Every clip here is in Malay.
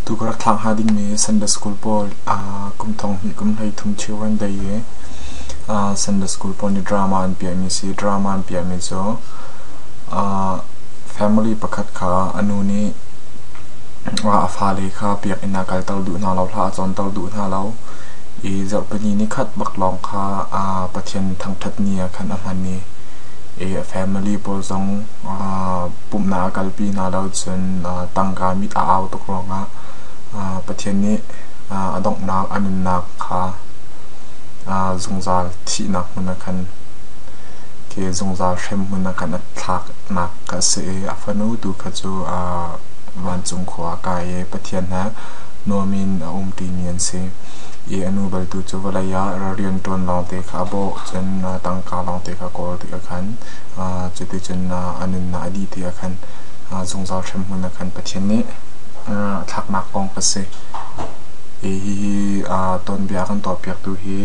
tu kora thang hading me Sunday school pol kum thong hi kum lai thum chiwan dai ye Sunday school pol ni drama an pia mi si drama an pia mi zo family pakhat kha anu ni wa afale kha pia ina kal tal du na lo hla chon tal du na lo e zar pani ni khat bak long kha pathian thang that nia khan amani e family pol zong pumna kalpi na lo chen tangka mit a aw to kronga pathian ni adong na anin na kha zungzal thi na huna khan ke zungzal shem huna kan thak nak ka se afanu tu kha chu wan chung khwa ka ye pathian na nomin ti mian se e anu bal tu chu walaya rian ton long te kha bo chen tangka long te kha kol te khan chu te chen anin na adi te khan zungzal shem huna khan pathian ni thak nak kong ka se e ton bia kan to piak tu hi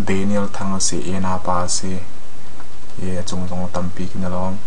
Daniel thang se ena pa se e chung chung tampi kin long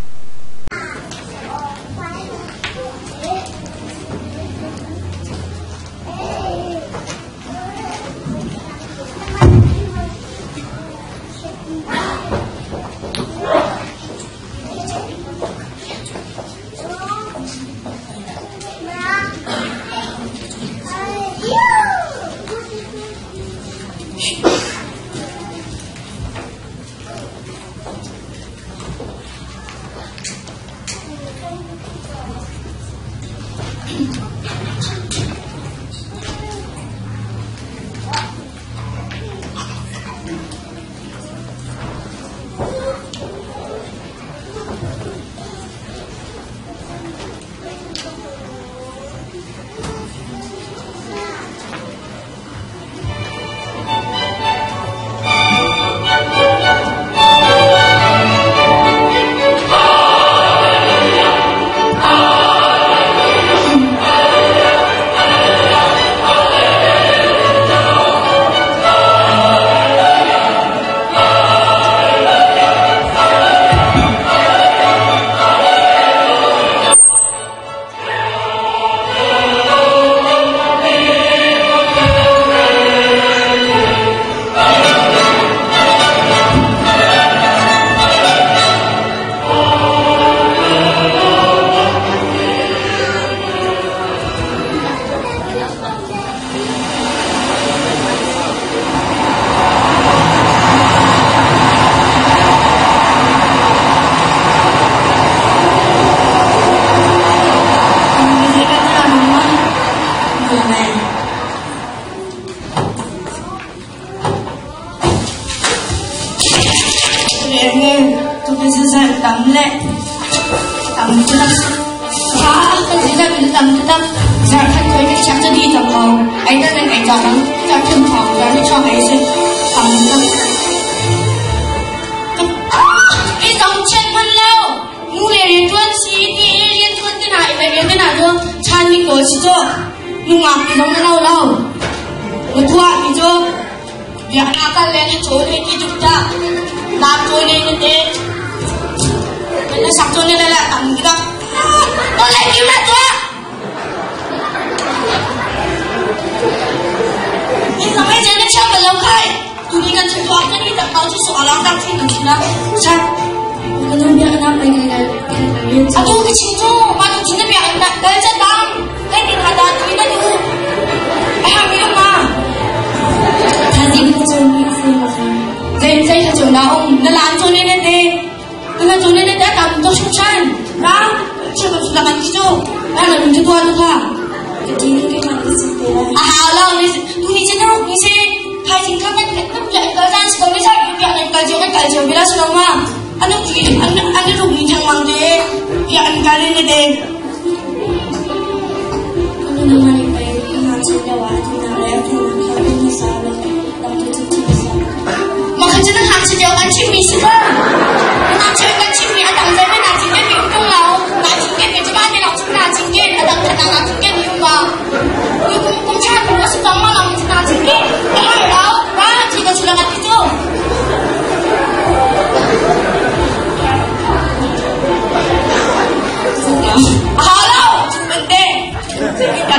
Hello.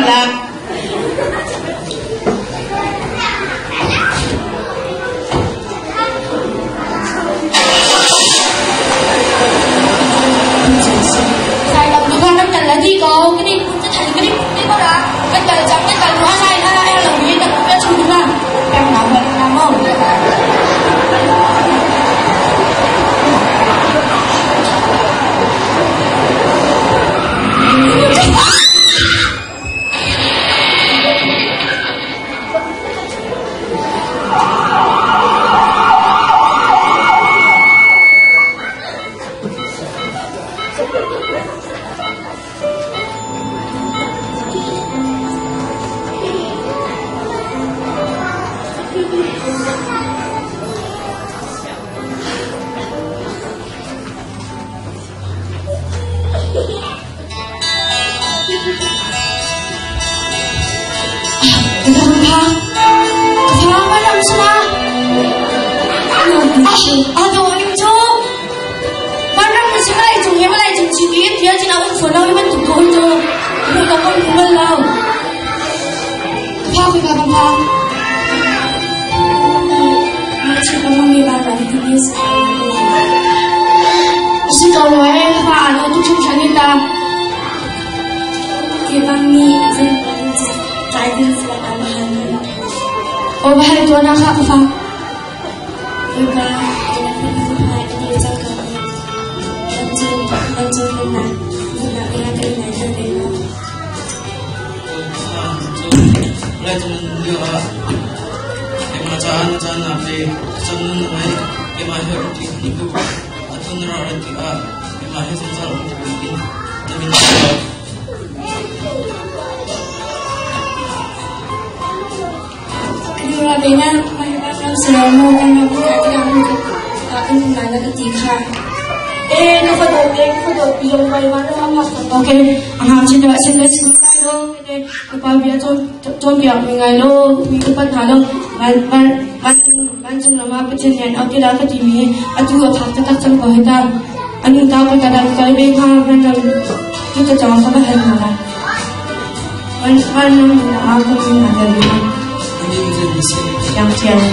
la. Sai làm đúng không? Năm là gì có cái đi cũng thành cái đi có đã cái tờ chấm cái tờ hóa sai là em làm gì tập cái chung đúng không? Em làm vậy làm không? Oh, bahaya tu anak aku faham. Juga, ini dia cakap bantu benar, tidak ingat ingat jadi. Mulai turun dia, macam apa? Jangan mulai, mahir itu, atau neraka itu, mahir sensor ini, tapi Dengan masyarakat selama kami berkata akan mengenai ketika kepada yang bagaimana okay cinta sekolah lo kepada dia ton dia mengalo minggu halo bantu nama pencarian oke dah ketimi atu tak sampai dah anu tahu kadang kali bekah benar kita jangan sampai hari malam mana aku ada yang tiada.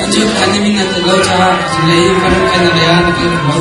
Anjur kami minat tegau cara selain kerana kendaraan kita.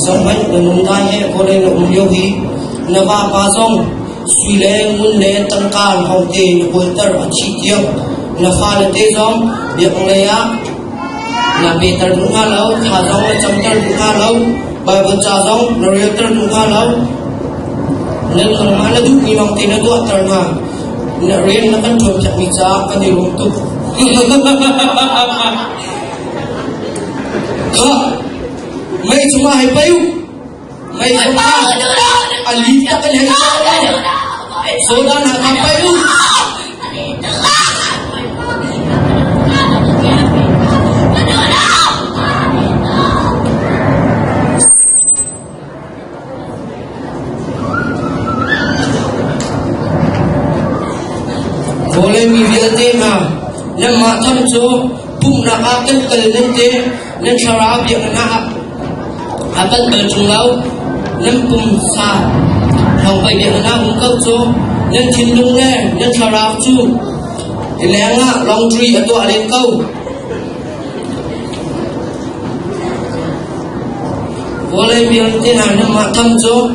Sampai menundai kolej umyohi, naba pasong suy lệ muốn lệ tăng ca hậu tê nó bồi tơ ở chi tiêu là pha là tê giống việc lệ á là bị tơ đúng ha lâu thả giống là chấm tơ đúng ha lâu bài vật trà giống rồi tơ đúng ha lâu nên thằng má là giúp người mong tin nó đua tơ ha nợ riêng nó vẫn thường chặt bị cha cái điều lung tục mấy chúng ta hay bay mấy chúng ta ali ta cái này số đó là không bay luôn boleh mimpi mà nên mà thăm số bung là áp cái cần lên thế nên sau đó việc là áp cái cần chung lâu nên bung xa không phải việc là bung câu số nên thiên đúng nè nên sau đó chu thì lẽ ngã long tree ở tọa lên câu boleh bilang thế nào nên mà thăm số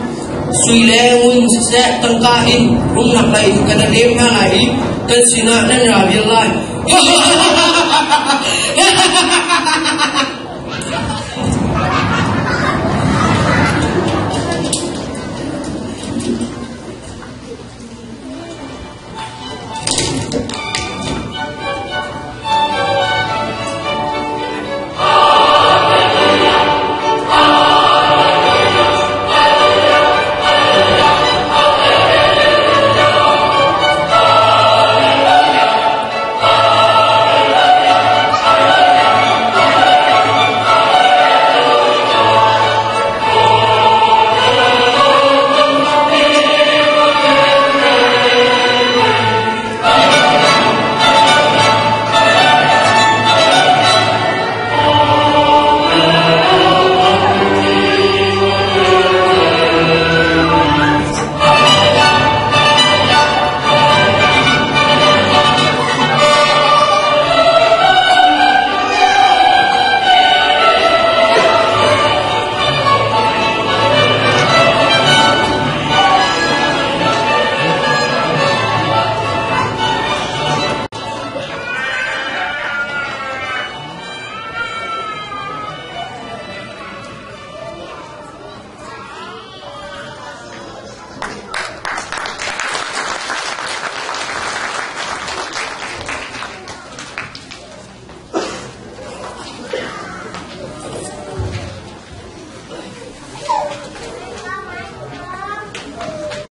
suy lẽ nguyên sẽ tăng ca in đúng nặng lại cái này đêm na lại cái xin nên là việc lại